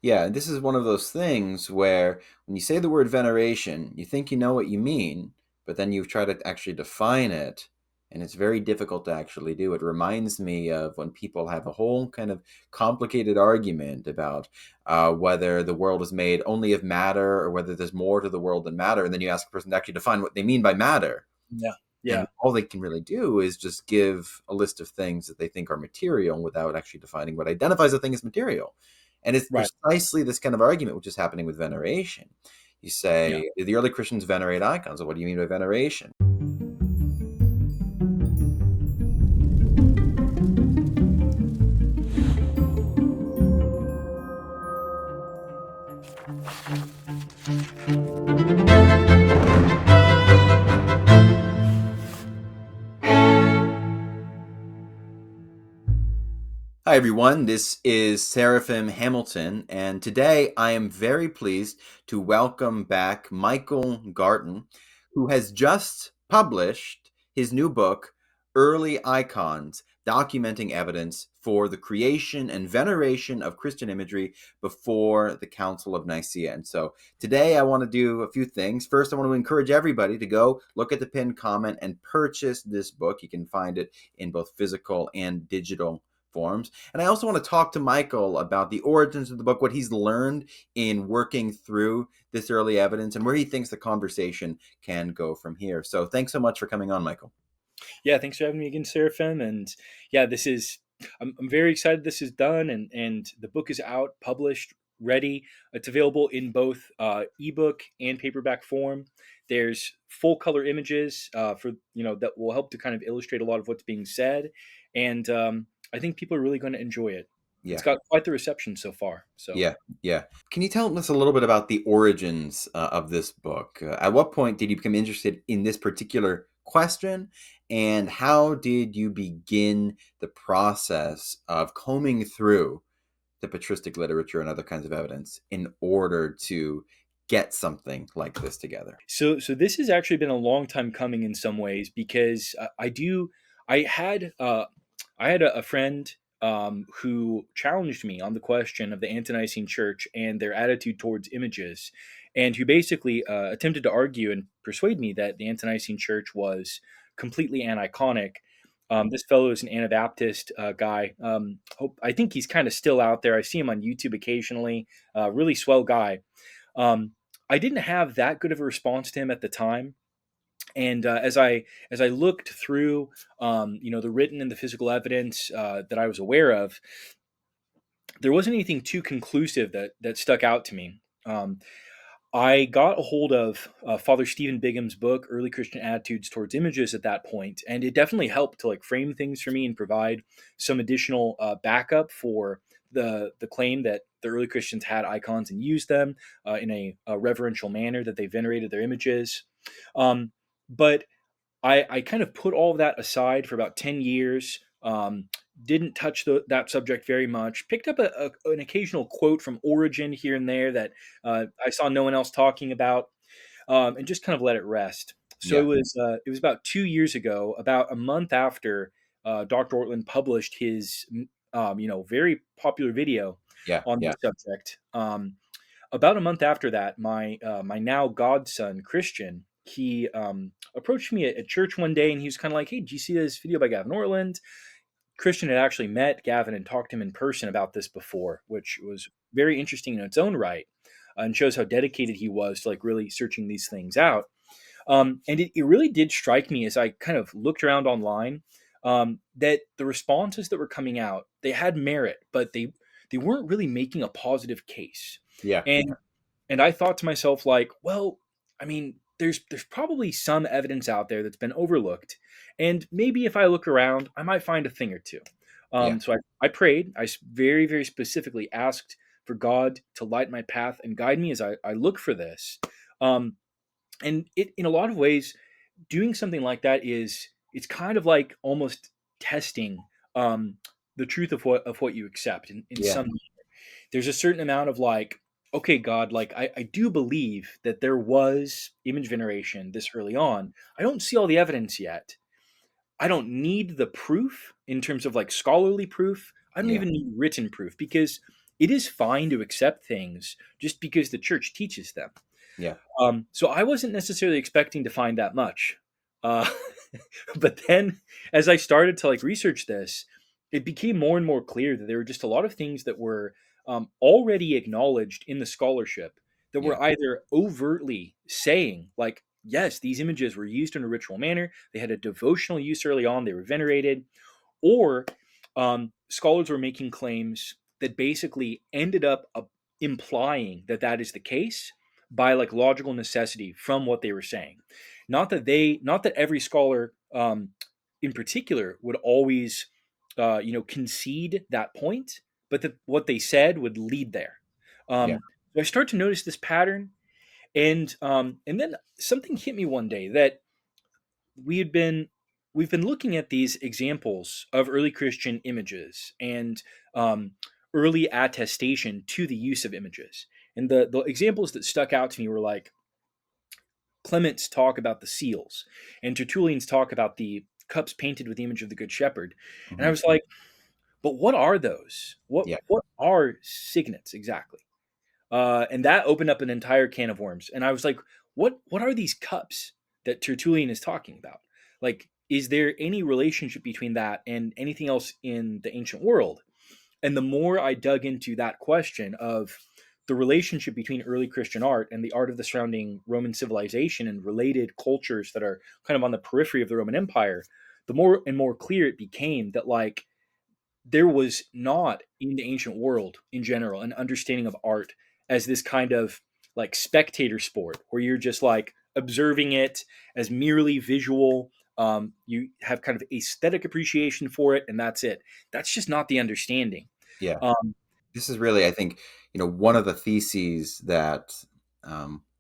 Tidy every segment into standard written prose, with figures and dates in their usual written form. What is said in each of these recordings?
Yeah, this is one of those things where when you say the word veneration, you think you know what you mean, but then you try to actually define it, and it's very difficult to actually do. It reminds me of when people have a whole kind of complicated argument about whether the world is made only of matter or whether there's more to the world than matter, and then you ask a person to actually define what they mean by matter. Yeah. And Yeah. all they can really do is just give a list of things that they think are material without actually defining what identifies a thing as material. And it's Right. precisely this kind of argument which is happening with veneration. You Yeah. say, the early Christians venerate icons. Well, what do you mean by veneration? Hi, everyone. This is Seraphim Hamilton, and today I am very pleased to welcome back Michael Garten, who has just published his new book, Early Icons, Documenting Evidence for the Creation and Veneration of Christian Imagery Before the Council of Nicaea. And so today I want to do a few things. First, I want to encourage everybody to go look at the pinned comment and purchase this book. You can find it in both physical and digital forms. And I also want to talk to Michael about the origins of the book, what he's learned in working through this early evidence, and where he thinks the conversation can go from here. So thanks so much for coming on, Michael. Yeah. Thanks for having me again, Seraphim. And yeah, I'm very excited this is done, and the book is out, published, ready. It's available in both ebook and paperback form. There's full color images that will help to kind of illustrate a lot of what's being said. And I think people are really going to enjoy it. It's Yeah. got quite the reception so far. So. Yeah, yeah. Can you tell us a little bit about the origins of this book? At what point did you become interested in this particular question, and how did you begin the process of combing through the patristic literature and other kinds of evidence in order to get something like this together? So this has actually been a long time coming in some ways because I had a friend who challenged me on the question of the Ante-Nicene Church and their attitude towards images, and who basically attempted to argue and persuade me that the Ante-Nicene Church was completely aniconic. This fellow is an Anabaptist guy. I think he's kind of still out there. I see him on YouTube occasionally. Really swell guy. Um, I didn't have that good of a response to him at the time, and as I looked through, the written and the physical evidence that I was aware of, there wasn't anything too conclusive that stuck out to me. I got a hold of Father Stephen Bigham's book, Early Christian Attitudes Towards Images, at that point, and it definitely helped to like frame things for me and provide some additional backup for the claim that the early Christians had icons and used them in a reverential manner, that they venerated their images. Um, but I kind of put all of that aside for about 10 years. Didn't touch that subject very much. Picked up an occasional quote from Origen here and there that I saw no one else talking about, and just kind of let it rest. So Yeah, it was about 2 years ago, about a month after Dr. Ortland published his very popular video yeah, on yeah, this subject. About a month after that, my now godson Christian, he approached me at church one day, and he was kind of like, "Hey, did you see this video by Gavin Ortland?" Christian had actually met Gavin and talked to him in person about this before, which was very interesting in its own right, and shows how dedicated he was to like really searching these things out. And it really did strike me as I kind of looked around online, that the responses that were coming out, they had merit, but they weren't really making a positive case. yeah, And and I thought to myself, like, well, I mean, there's probably some evidence out there that's been overlooked, and maybe if I look around, I might find a thing or two. yeah, So I prayed. Very very specifically asked for God to light my path and guide me as I look for this. Um, and it, in a lot of ways, doing something like that is, it's kind of like almost testing um, the truth of what you accept in yeah, some. There's a certain amount of like, okay, God, like I do believe that there was image veneration this early on. I don't see all the evidence yet. I don't need the proof in terms of like scholarly proof. I don't yeah, even need written proof, because it is fine to accept things just because the church teaches them. Yeah. So I wasn't necessarily expecting to find that much. Uh, but then as I started to like research this, it became more and more clear that there were just a lot of things that were already acknowledged in the scholarship that Yeah. were either overtly saying, like, yes, these images were used in a ritual manner, they had a devotional use early on, they were venerated, or scholars were making claims that basically ended up implying that that is the case by like logical necessity from what they were saying. Not that every scholar in particular would always, concede that point, but that what they said would lead there. Yeah. So I start to notice this pattern, and then something hit me one day that we had been we've been looking at these examples of early Christian images and early attestation to the use of images. And the examples that stuck out to me were like Clement's talk about the seals, and Tertullian's talk about the cups painted with the image of the Good Shepherd. And I Hmm. was like, but what are those? Yeah. What are signets exactly? And that opened up an entire can of worms. And I was like, what are these cups that Tertullian is talking about? Like, is there any relationship between that and anything else in the ancient world? And the more I dug into that question of the relationship between early Christian art and the art of the surrounding Roman civilization and related cultures that are kind of on the periphery of the Roman Empire, the more and more clear it became that like there was not in the ancient world in general an understanding of art as this kind of like spectator sport where you're just like observing it as merely visual. You have kind of aesthetic appreciation for it, and that's it. That's just not the understanding. Yeah. Um, This is really, I think, one of the theses that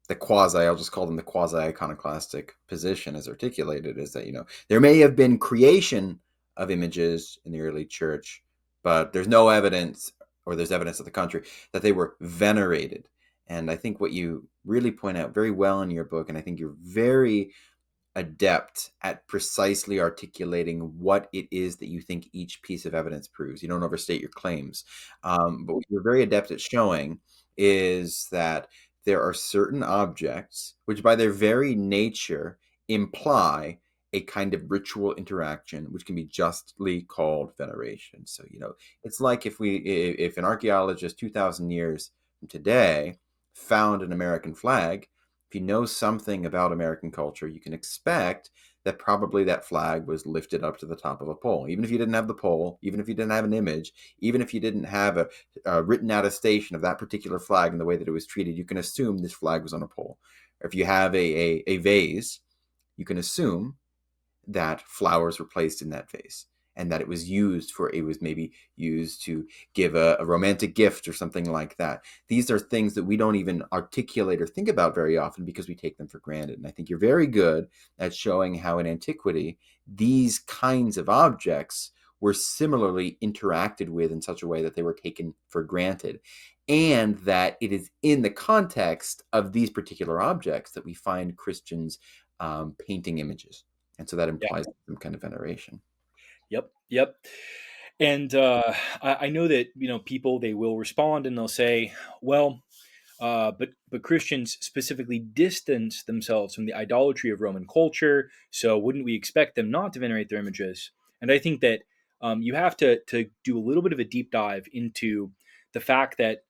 the quasi, I'll just call them the quasi iconoclastic position is articulated is that, there may have been creation of images in the early church, but there's no evidence, or there's evidence to the contrary, that they were venerated. And I think what you really point out very well in your book, and I think you're very adept at precisely articulating what it is that you think each piece of evidence proves. You don't overstate your claims. But what you're very adept at showing is that there are certain objects which, by their very nature, imply a kind of ritual interaction, which can be justly called veneration. So, it's like if an archaeologist 2,000 years from today found an American flag, if you know something about American culture, you can expect that probably that flag was lifted up to the top of a pole. Even if you didn't have the pole, even if you didn't have an image, even if you didn't have a written attestation of that particular flag and the way that it was treated, you can assume this flag was on a pole. Or if you have a vase, you can assume that flowers were placed in that vase and that it was maybe used to give a romantic gift or something like that. These are things that we don't even articulate or think about very often because we take them for granted. And I think you're very good at showing how in antiquity these kinds of objects were similarly interacted with in such a way that they were taken for granted, and that it is in the context of these particular objects that we find Christians painting images. And so that yeah. implies some kind of veneration. Yep. Yep. And I know that people they will respond and they'll say, well, but Christians specifically distance themselves from the idolatry of Roman culture. So wouldn't we expect them not to venerate their images? And I think that you have to do a little bit of a deep dive into the fact that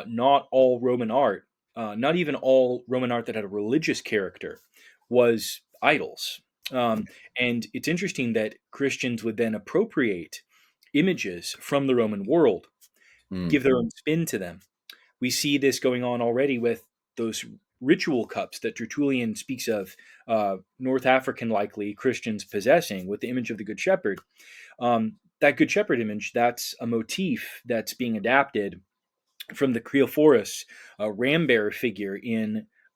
not all Roman art, not even all Roman art that had a religious character, was idols. And it's interesting that Christians would then appropriate images from the Roman world, Mm, give their own spin to them. We see this going on already with those ritual cups that Tertullian speaks of, North African likely Christians possessing with the image of the Good Shepherd. That Good Shepherd image, that's a motif that's being adapted from the Creophorus ram bearer figure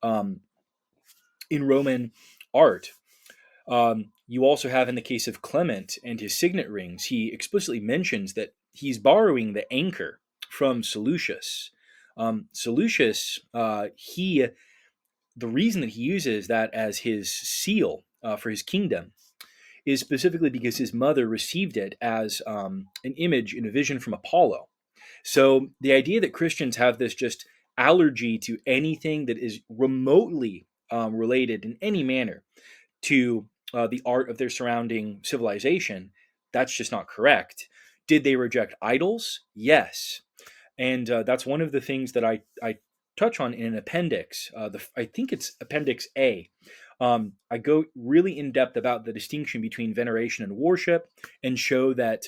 um, in Roman art. You also have in the case of Clement and his signet rings, he explicitly mentions that he's borrowing the anchor from Seleucus. Seleucus, the reason that he uses that as his seal for his kingdom is specifically because his mother received it as an image in a vision from Apollo. So the idea that Christians have this just allergy to anything that is remotely related in any manner to the art of their surrounding civilization, that's just not correct. Did they reject idols? Yes. And that's one of the things that I touch on in an appendix. I think it's Appendix A. I go really in depth about the distinction between veneration and worship, and show that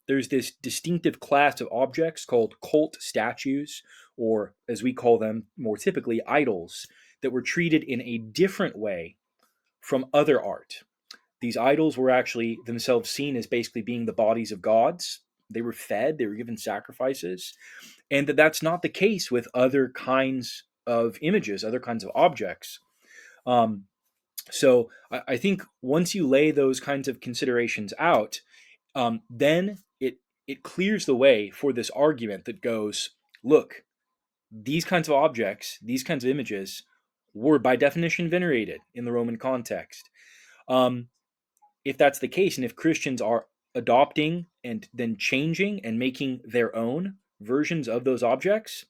there's this distinctive class of objects called cult statues, or as we call them more typically, idols, that were treated in a different way from other art. These idols were actually themselves seen as basically being the bodies of gods. They were fed, they were given sacrifices, and that's not the case with other kinds of images, other kinds of objects. Um, so I think once you lay those kinds of considerations out, then it clears the way for this argument that goes, look, these kinds of objects, these kinds of images, were by definition venerated in the Roman context. Um, if that's the case, and if Christians are adopting and then changing and making their own versions of those objects,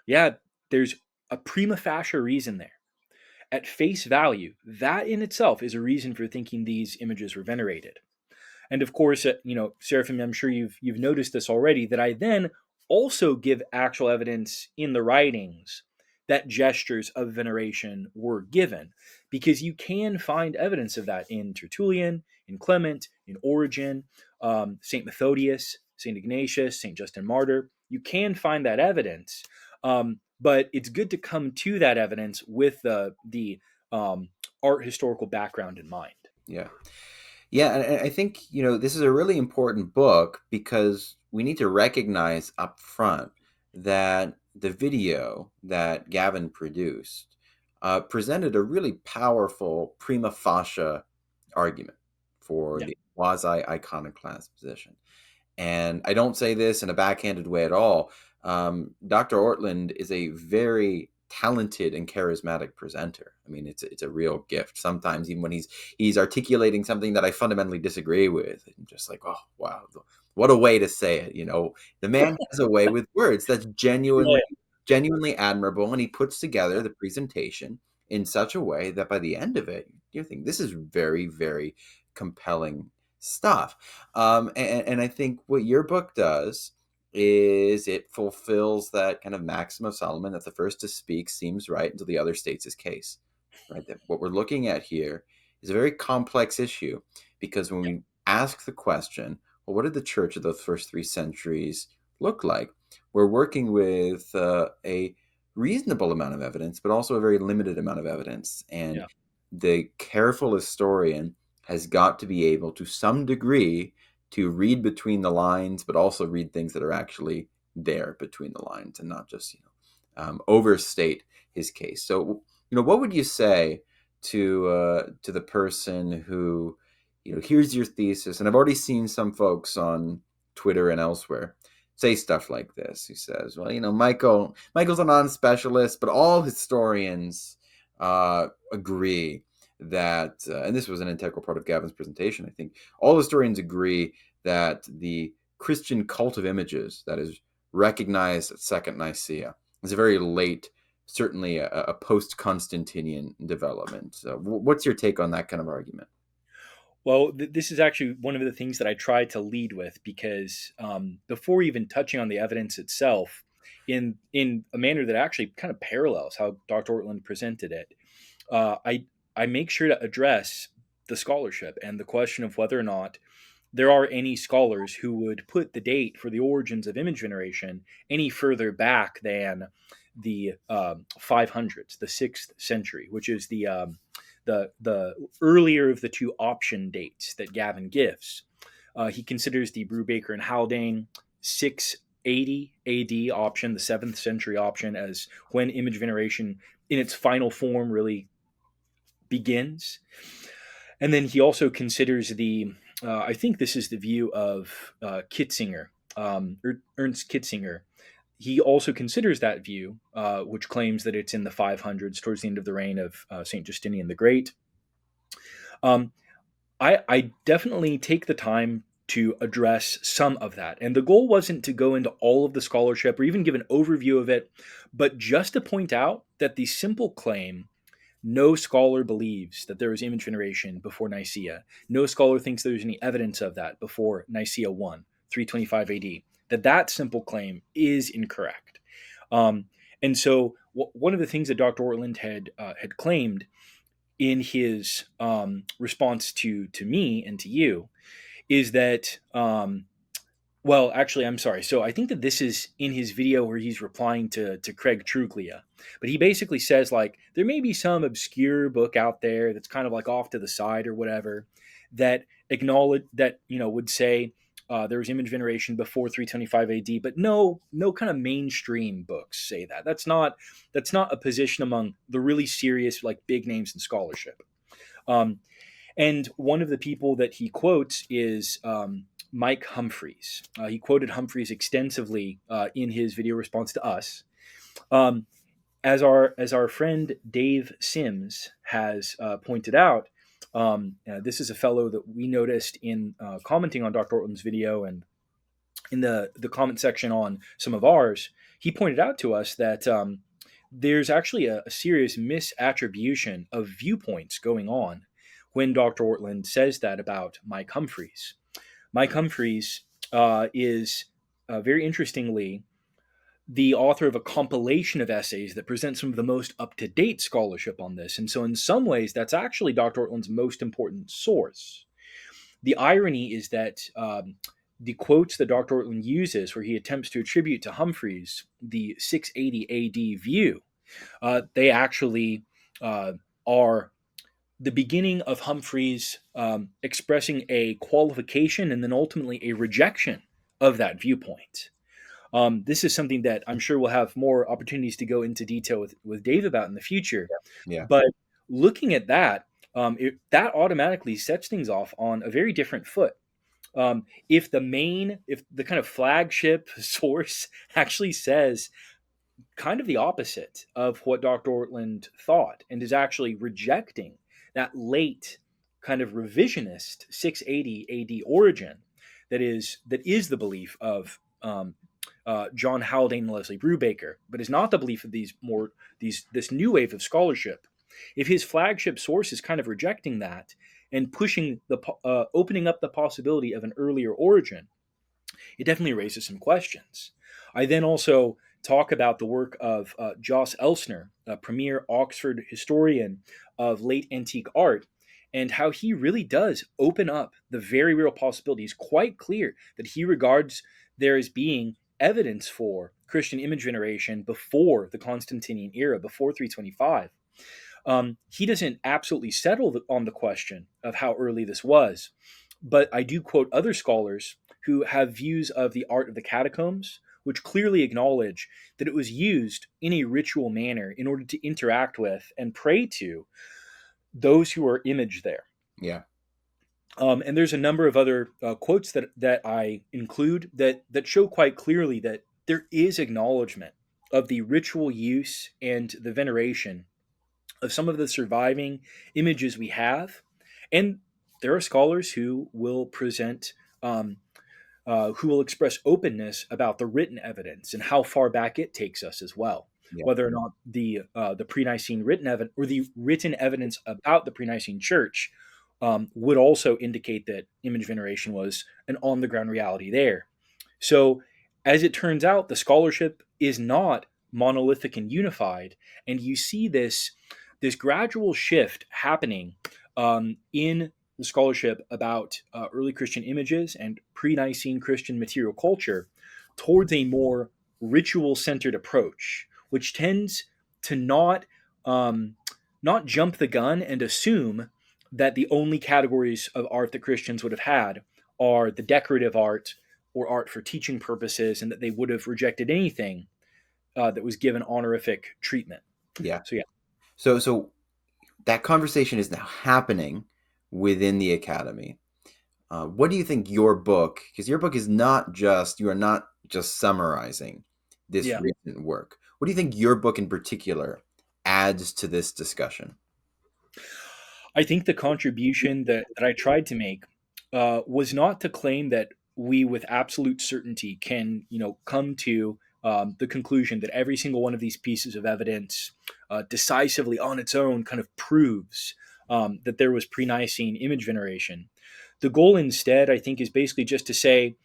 yeah, there's a prima facie reason there. At face value, that in itself is a reason for thinking these images were venerated. And of course, Seraphim, I'm sure you've noticed this already, that I then also give actual evidence in the writings that gestures of veneration were given, because you can find evidence of that in Tertullian, in Clement, in Origen, Saint Methodius, Saint Ignatius, Saint Justin Martyr. You can find that evidence, but it's good to come to that evidence with the art historical background in mind. Yeah. Yeah, and I think, this is a really important book because we need to recognize up front that the video that Gavin produced presented a really powerful prima facie argument for Yeah, the quasi-iconoclast position. And I don't say this in a backhanded way at all. Dr. Ortland is a very talented and charismatic presenter. I mean, it's a real gift. Sometimes even when he's articulating something that I fundamentally disagree with, I'm just like, oh wow, what a way to say it. The man has a way with words that's yeah, genuinely admirable, and he puts together the presentation in such a way that by the end of it, you think this is very, very compelling stuff. And I think what your book does is it fulfills that kind of maxim of Solomon that the first to speak seems right until the other states his case. Right? That what we're looking at here is a very complex issue because when yeah, we ask the question, well, what did the church of those first 3 centuries look like? We're working with a reasonable amount of evidence, but also a very limited amount of evidence. And yeah. the careful historian has got to be able to some degree to read between the lines, but also read things that are actually there between the lines and not just overstate his case. So what would you say to the person who here's your thesis? And I've already seen some folks on Twitter and elsewhere say stuff like this. He says, well, Michael's a non-specialist, but all historians agree that, and this was an integral part of Gavin's presentation, I think, all historians agree that the Christian cult of images that is recognized at Second Nicaea is a very late, certainly a post-Constantinian development. So what's your take on that kind of argument? Well, this is actually one of the things that I try to lead with, because before even touching on the evidence itself, in a manner that actually kind of parallels how Dr. Ortland presented it, I make sure to address the scholarship and the question of whether or not there are any scholars who would put the date for the origins of image veneration any further back than the 500s, the 6th century, which is the earlier of the two option dates that Gavin gives. He considers the Brubaker and Haldane 680 AD option, the 7th century option, as when image veneration in its final form really begins. And then he also considers I think this is the view of Kitzinger, Ernst Kitzinger. He also considers that view, which claims that it's in the 500s, towards the end of the reign of St. Justinian the Great. Um, I definitely take the time to address some of that. And the goal wasn't to go into all of the scholarship or even give an overview of it, but just to point out that the simple claim, no scholar believes that there was image veneration before Nicaea. No scholar thinks there's any evidence of that before Nicaea 1, 325 AD. That simple claim is incorrect. Um, and so one of the things that Dr. Ortland had claimed in his response to me and to you is that well, actually, I'm sorry. So I think that this is in his video where he's replying to Craig Truglia. But he basically says, like, there may be some obscure book out there that's kind of like off to the side or whatever that acknowledge that, would say there was image veneration before 325 AD, but no kind of mainstream books say that. That's not a position among the really serious, like, big names in scholarship. Um, and one of the people that he quotes is Mike Humphreys. He quoted Humphreys extensively in his video response to us. Um, as our friend Dave Sims has pointed out, this is a fellow that we noticed in commenting on Dr. Ortland's video and in the comment section on some of ours. He pointed out to us that there's actually a serious misattribution of viewpoints going on when Dr. Ortland says that about Mike Humphreys. Mike Humphreys is very interestingly the author of a compilation of essays that present some of the most up-to-date scholarship on this. And so in some ways, that's actually Dr. Ortland's most important source. The irony is that the quotes that Dr. Ortland uses, where he attempts to attribute to Humphreys the 680 AD view, they actually are the beginning of Humphreys expressing a qualification and then ultimately a rejection of that viewpoint. This is something that I'm sure we'll have more opportunities to go into detail with Dave about in the future. Yeah. But looking at that, that automatically sets things off on a very different foot. If the kind of flagship source actually says kind of the opposite of what Dr. Ortland thought and is actually rejecting that late kind of revisionist 680 AD origin that is the belief of John Haldane and Leslie Brubaker, but is not the belief of this new wave of scholarship. If his flagship source is kind of rejecting that and pushing opening up the possibility of an earlier origin, it definitely raises some questions. I then also talk about the work of Joss Elsner, a premier Oxford historian of late antique art, and how he really does open up the very real possibility. It's quite clear that he regards there as being evidence for Christian image veneration before the Constantinian era, before 325. He doesn't absolutely settle on the question of how early this was, but I do quote other scholars who have views of the art of the catacombs, which clearly acknowledge that it was used in a ritual manner in order to interact with and pray to those who are imaged there. Yeah. And there's a number of other quotes that I include that show quite clearly that there is acknowledgement of the ritual use and the veneration of some of the surviving images we have. And there are scholars who will present, who will express openness about the written evidence and how far back it takes us as well. Yeah. Whether or not the pre-Nicene written evidence or the written evidence about the pre-Nicene church would also indicate that image veneration was an on-the-ground reality there. So, as it turns out, the scholarship is not monolithic and unified, and you see this gradual shift happening in the scholarship about early Christian images and pre-Nicene Christian material culture towards a more ritual-centered approach, which tends to not jump the gun and assume that the only categories of art that Christians would have had are the decorative art or art for teaching purposes, and that they would have rejected anything that was given honorific treatment. Yeah. So yeah. So that conversation is now happening within the academy. What do you think your book, because your book is not just, you are not just summarizing this recent work. What do you think your book in particular adds to this discussion? I think the contribution that I tried to make was not to claim that we with absolute certainty can, come to the conclusion that every single one of these pieces of evidence decisively on its own kind of proves that there was pre-Nicene image veneration. The goal instead, I think, is basically just to say,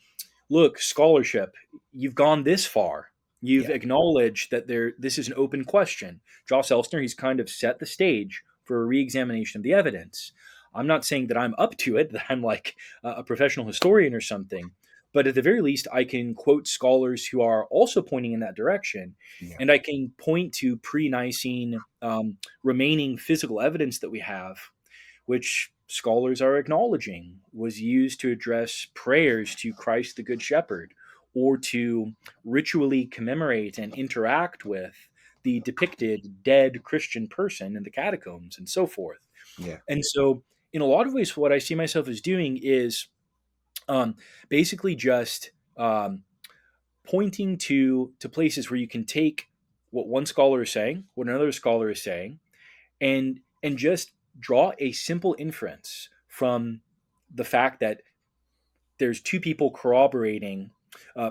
look, scholarship, you've gone this far. You've Yeah. acknowledged that this is an open question. Joss Elstner, he's kind of set the stage for a re-examination of the evidence. I'm not saying that I'm up to it, that I'm like a professional historian or something, but at the very least, I can quote scholars who are also pointing in that direction, Yeah. and I can point to pre-Nicene remaining physical evidence that we have, which scholars are acknowledging was used to address prayers to Christ the Good Shepherd, or to ritually commemorate and interact with the depicted dead Christian person in the catacombs and so forth. Yeah. And so, in a lot of ways, what I see myself as doing is um, basically just pointing to places where you can take what one scholar is saying, what another scholar is saying, and just draw a simple inference from the fact that there's two people corroborating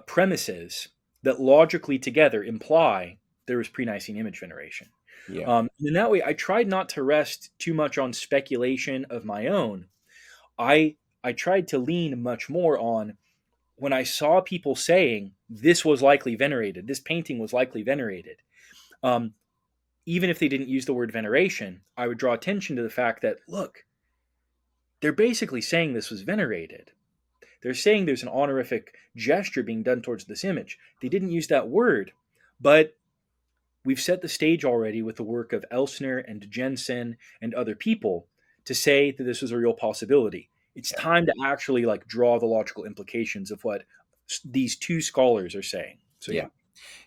premises that logically together imply there was pre-Nicene image veneration. Yeah. And in that way, I tried not to rest too much on speculation of my own. I tried to lean much more on when I saw people saying this was likely venerated, this painting was likely venerated. Um, Even if they didn't use the word veneration, I would draw attention to the fact that, look, they're basically saying this was venerated. They're saying there's an honorific gesture being done towards this image. They didn't use that word, but we've set the stage already with the work of Elsner and Jensen and other people to say that this was a real possibility. It's Yeah. time to actually like draw the logical implications of what these two scholars are saying. So Yeah. yeah.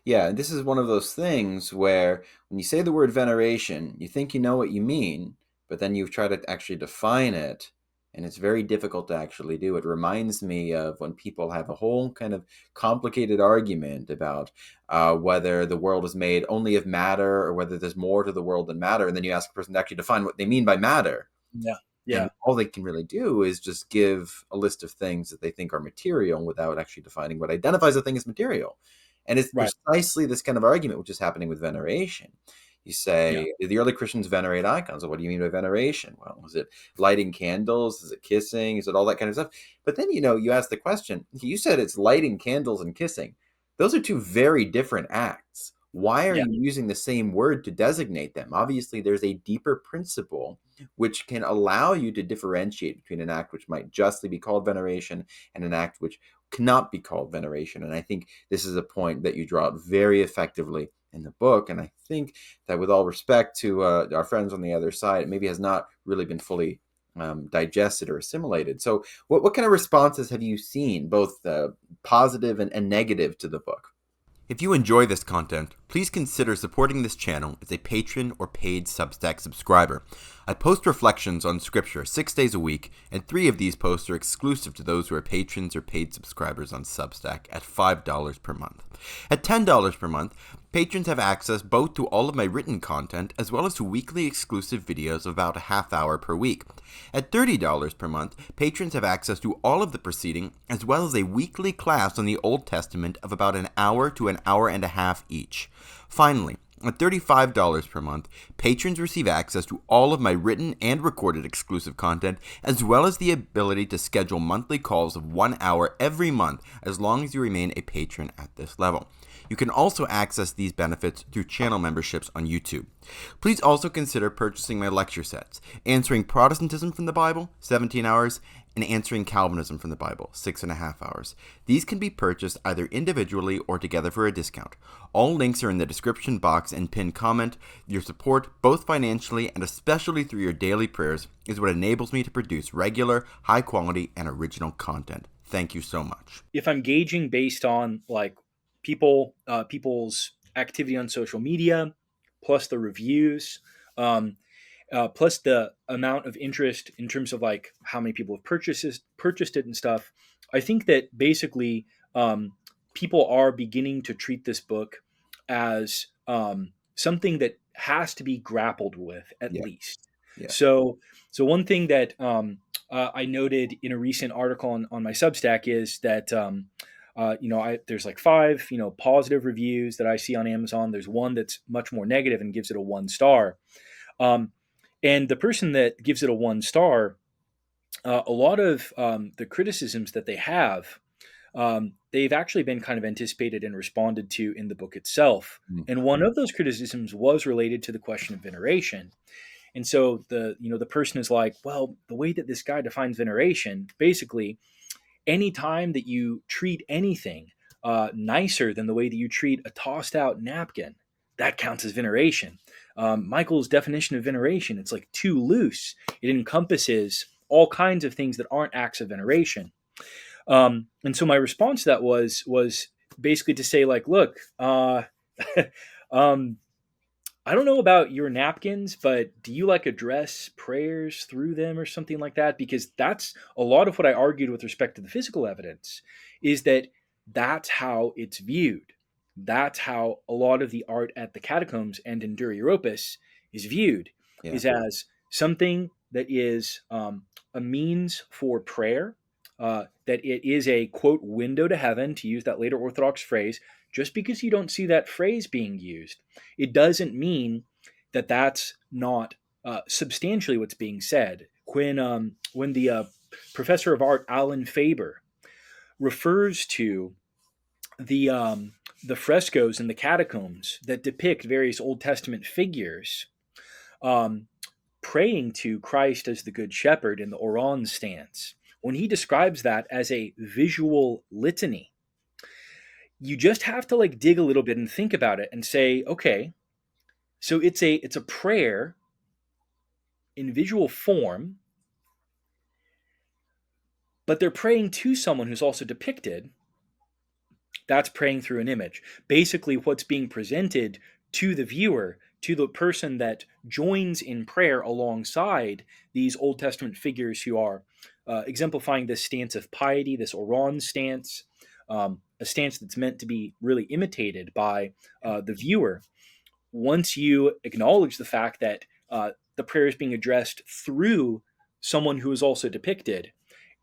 Yeah, and this is one of those things where when you say the word veneration, you think you know what you mean, but then you try to actually define it, and it's very difficult to actually do. It reminds me of when people have a whole kind of complicated argument about whether the world is made only of matter or whether there's more to the world than matter, and then you ask a person to actually define what they mean by matter. Yeah. And Yeah. all they can really do is just give a list of things that they think are material without actually defining what identifies a thing as material. And it's Right. precisely this kind of argument which is happening with veneration. You Yeah. say, the early Christians venerate icons. Well, what do you mean by veneration? Well, is it lighting candles? Is it kissing? Is it all that kind of stuff? But then, you ask the question, you said it's lighting candles and kissing. Those are two very different acts. Why are Yeah. you using the same word to designate them? Obviously, there's a deeper principle which can allow you to differentiate between an act which might justly be called veneration and an act which cannot be called veneration. And I think this is a point that you draw out very effectively in the book. And I think that, with all respect to our friends on the other side, it maybe has not really been fully digested or assimilated. So, what kind of responses have you seen, both positive and negative, to the book? If you enjoy this content, please consider supporting this channel as a patron or paid Substack subscriber. I post reflections on Scripture 6 days a week, and 3 of these posts are exclusive to those who are patrons or paid subscribers on Substack at $5 per month. At $10 per month, patrons have access both to all of my written content as well as to weekly exclusive videos of about a half hour per week. At $30 per month, patrons have access to all of the preceding as well as a weekly class on the Old Testament of about an hour to an hour and a half each. Finally, at $35 per month, patrons receive access to all of my written and recorded exclusive content, as well as the ability to schedule monthly calls of 1 hour every month as long as you remain a patron at this level. You can also access these benefits through channel memberships on YouTube. Please also consider purchasing my lecture sets, Answering Protestantism from the Bible, 17 hours, and Answering Calvinism from the Bible, 6.5 hours. These can be purchased either individually or together for a discount. All links are in the description box and pinned comment. Your support, both financially and especially through your daily prayers, is what enables me to produce regular, high quality, and original content. Thank you so much. If I'm gauging based on like people's activity on social media, plus the reviews, um, plus the amount of interest in terms of like how many people have purchased it and stuff, I think that basically people are beginning to treat this book as something that has to be grappled with at Yeah, least. yeah, So one thing that I noted in a recent article on my Substack is that there's like five positive reviews that I see on Amazon. There's one that's much more negative and gives it a 1 star. Um, and the person that gives it a 1 star, a lot of the criticisms that they have, they've actually been kind of anticipated and responded to in the book itself. Mm. And one of those criticisms was related to the question of veneration. And so the person is like, well, the way that this guy defines veneration, basically, any time that you treat anything nicer than the way that you treat a tossed out napkin, that counts as veneration. Michael's definition of veneration, it's like too loose. It encompasses all kinds of things that aren't acts of veneration. And so my response to that was basically to say like, look, um, I don't know about your napkins, but do you like address prayers through them or something like that? Because that's a lot of what I argued with respect to the physical evidence, is that that's how it's viewed. That's how a lot of the art at the catacombs and in Dura Europos is viewed, Yeah. is as something that is a means for prayer, that it is a quote window to heaven, to use that later Orthodox phrase. Just because you don't see that phrase being used, it doesn't mean that that's not substantially what's being said. When the professor of art Alan Faber refers to the frescoes in the catacombs that depict various Old Testament figures um, praying to Christ as the Good Shepherd in the Oran stance, when he describes that as a visual litany, you just have to like dig a little bit and think about it and say, okay, so it's a prayer in visual form, but they're praying to someone who's also depicted. That's praying through an image. Basically, what's being presented to the viewer, to the person that joins in prayer alongside these Old Testament figures who are exemplifying this stance of piety, this Oran stance, a stance that's meant to be really imitated by the viewer. Once you acknowledge the fact that the prayer is being addressed through someone who is also depicted,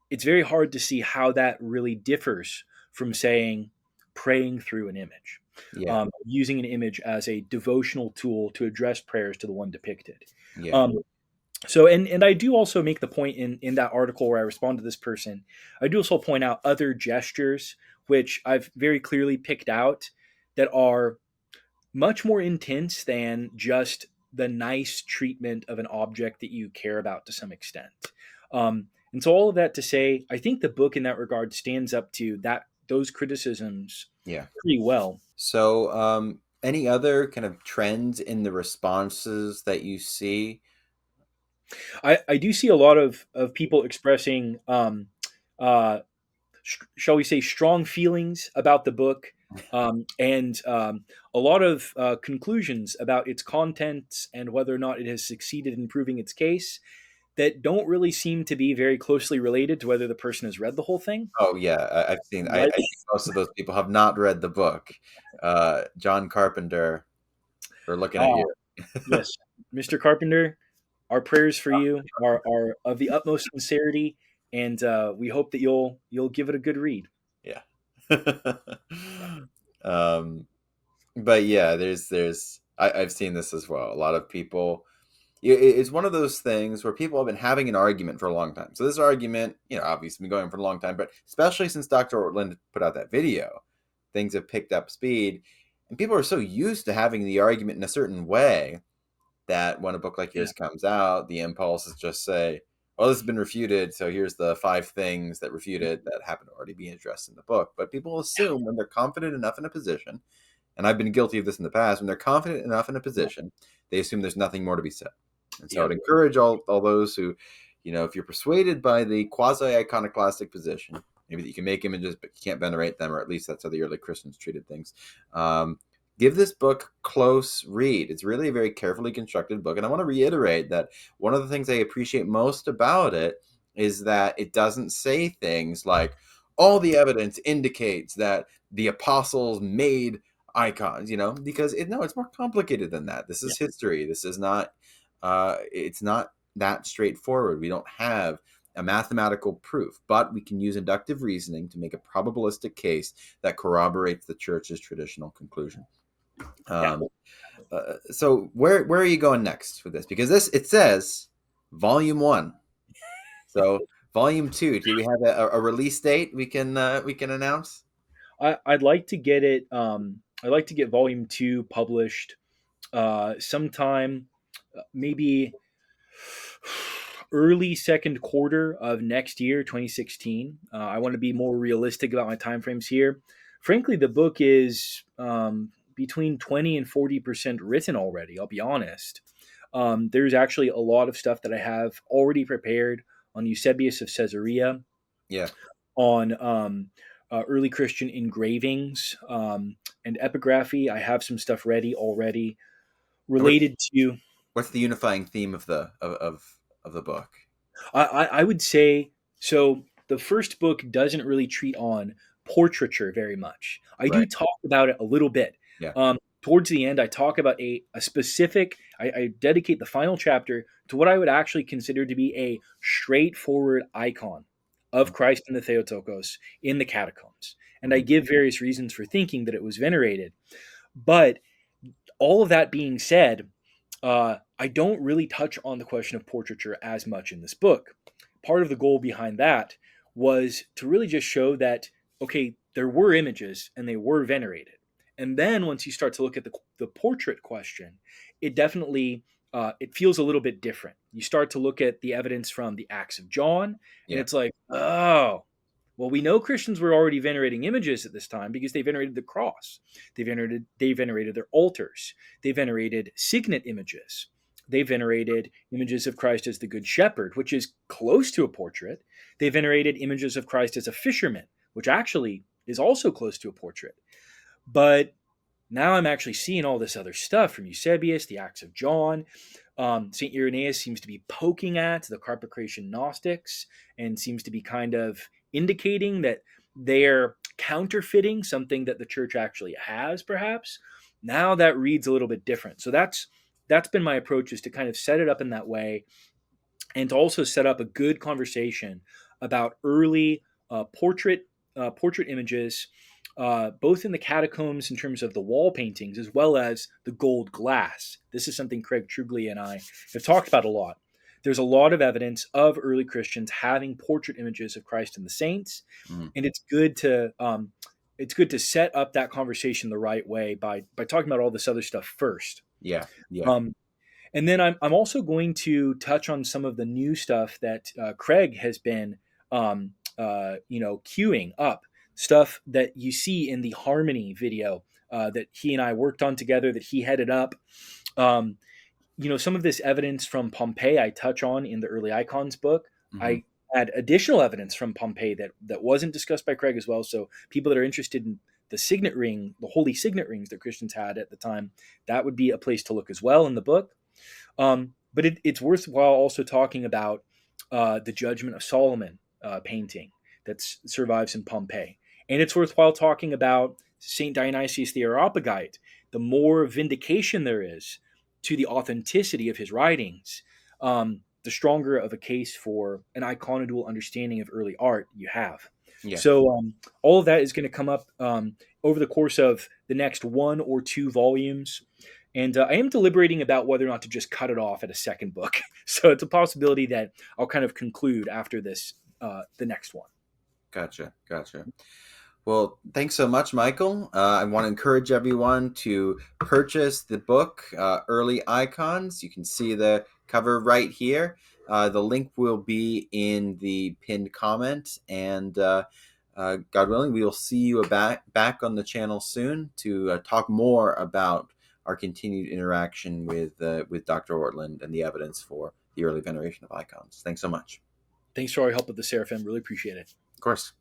it's very hard to see how that really differs from saying praying through an image, Yeah. using an image as a devotional tool to address prayers to the one depicted. Yeah. Um, and I do also make the point in that article where I respond to this person. I do also point out other gestures which I've very clearly picked out that are much more intense than just the nice treatment of an object that you care about to some extent. And so all of that to say, I think the book in that regard stands up to those criticisms Yeah. pretty well. So, any other kind of trends in the responses that you see? I do see a lot of people expressing, uh, shall we say, strong feelings about the book, and a lot of conclusions about its contents and whether or not it has succeeded in proving its case that don't really seem to be very closely related to whether the person has read the whole thing. Oh yeah, I've seen. I Like, think most of those people have not read the book. John Carpenter, we're looking at ah, you. yes, Mr. Carpenter, our prayers for you are of the utmost sincerity, and we hope that you'll give it a good read. Yeah. um, but yeah, I've seen this as well. A lot of people. It's one of those things where people have been having an argument for a long time. So this argument, obviously been going on for a long time, but especially since Dr. Ortland put out that video, things have picked up speed, and people are so used to having the argument in a certain way that when a book like Yeah, yours comes out, the impulse is just say, well, this has been refuted, so here's the 5 things that refute it that happen to already be addressed in the book. But people assume when they're confident enough in a position, and I've been guilty of this in the past, when they're confident enough in a position, they assume there's nothing more to be said. And so yeah, I'd encourage all those who, if you're persuaded by the quasi-iconoclastic position, maybe that you can make images, but you can't venerate them, or at least that's how the early Christians treated things. Give this book close read. It's really a very carefully constructed book. And I want to reiterate that one of the things I appreciate most about it is that it doesn't say things like, all the evidence indicates that the apostles made icons, because it's more complicated than that. This yeah, is history. This is not, it's not that straightforward. We don't have a mathematical proof, but we can use inductive reasoning to make a probabilistic case that corroborates the church's traditional conclusion. Yeah. So where are you going next with this? Because it says volume 1. So volume 2, do we have a release date we can announce? I'd like to get it. I'd like to get volume 2 published sometime, maybe early second quarter of next year, 2016. I want to be more realistic about my timeframes here. Frankly, the book is between 20 and 40% written already. I'll be honest. There's actually a lot of stuff that I have already prepared on Eusebius of Caesarea, Yeah. on early Christian engravings and epigraphy. I have some stuff ready already And related to. what's the unifying theme of the book? I would say so. The first book doesn't really treat on portraiture very much. I do Right. talk about it a little bit. Yeah. Towards the end, I talk about a specific. I dedicate the final chapter to what I would actually consider to be a straightforward icon of Christ and the Theotokos in the catacombs, and I Mhm. give various reasons for thinking that it was venerated. But all of that being said, I don't really touch on the question of portraiture as much in this book. Part of the goal behind that was to really just show that, okay, there were images and they were venerated. And then once you start to look at the portrait question, it definitely it feels a little bit different. You start to look at the evidence from the Acts of John, and Yeah. it's like, oh, well, we know Christians were already venerating images at this time because they venerated the cross. They venerated their altars. They venerated signet images. They venerated images of Christ as the Good Shepherd, which is close to a portrait. They venerated images of Christ as a fisherman, which actually is also close to a portrait. But now I'm actually seeing all this other stuff from Eusebius, the Acts of John. St. Irenaeus seems to be poking at the Carpocratian Gnostics and seems to be kind of indicating that they're counterfeiting something that the church actually has, perhaps. Now that reads a little bit different. So that's been my approach, is to kind of set it up in that way, and to also set up a good conversation about early portrait images, both in the catacombs in terms of the wall paintings as well as the gold glass. This is something Craig Truglia and I have talked about a lot. There's a lot of evidence of early Christians having portrait images of Christ and the saints, Mhm. and it's good to set up that conversation the right way by talking about all this other stuff first. Yeah. Yeah. Um, and then I'm also going to touch on some of the new stuff that Craig has been, queuing up, stuff that you see in the Harmony video that he and I worked on together, that he headed up. Um, some of this evidence from Pompeii I touch on in the Early Icons book. Hmm. I add additional evidence from Pompeii that wasn't discussed by Craig as well. So people that are interested in the signet ring, the holy signet rings that Christians had at the time, that would be a place to look as well in the book. But it's worthwhile also talking about the Judgment of Solomon painting that survives in Pompeii. And it's worthwhile talking about St. Dionysius the Areopagite. The more vindication there is to the authenticity of his writings, the stronger of a case for an iconodual understanding of early art you have. Yeah. So all of that is going to come up over the course of the next 1 or 2 volumes. And I am deliberating about whether or not to just cut it off at a second book. So it's a possibility that I'll kind of conclude after this, the next one. Gotcha. Well, thanks so much, Michael. I want to encourage everyone to purchase the book, Early Icons. You can see the cover right here. The link will be in the pinned comment. And God willing, we will see you back on the channel soon to talk more about our continued interaction with Dr. Ortland and the evidence for the early veneration of icons. Thanks so much. Thanks for all your help with the Seraphim. Really appreciate it. Of course.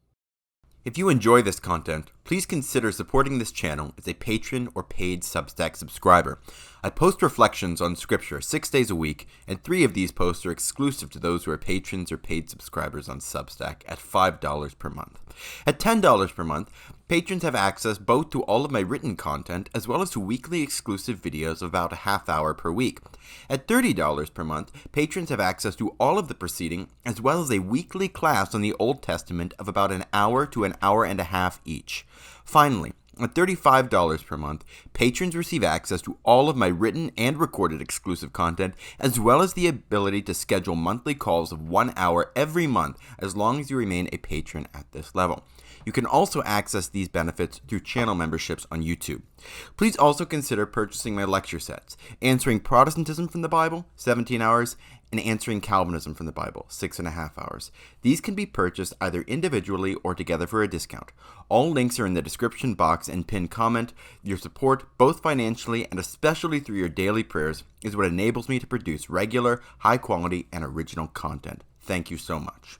If you enjoy this content, please consider supporting this channel as a patron or paid Substack subscriber. I post reflections on Scripture 6 days a week, and 3 of these posts are exclusive to those who are patrons or paid subscribers on Substack at $5 per month. At $10 per month, patrons have access both to all of my written content as well as to weekly exclusive videos of about a half hour per week. At $30 per month, patrons have access to all of the preceding as well as a weekly class on the Old Testament of about an hour to an hour and a half each. Finally, at $35 per month, patrons receive access to all of my written and recorded exclusive content, as well as the ability to schedule monthly calls of 1 hour every month as long as you remain a patron at this level. You can also access these benefits through channel memberships on YouTube. Please also consider purchasing my lecture sets, Answering Protestantism from the Bible, 17 hours, and Answering Calvinism from the Bible, 6.5 hours. These can be purchased either individually or together for a discount. All links are in the description box and pinned comment. Your support, both financially and especially through your daily prayers, is what enables me to produce regular, high quality, and original content. Thank you so much.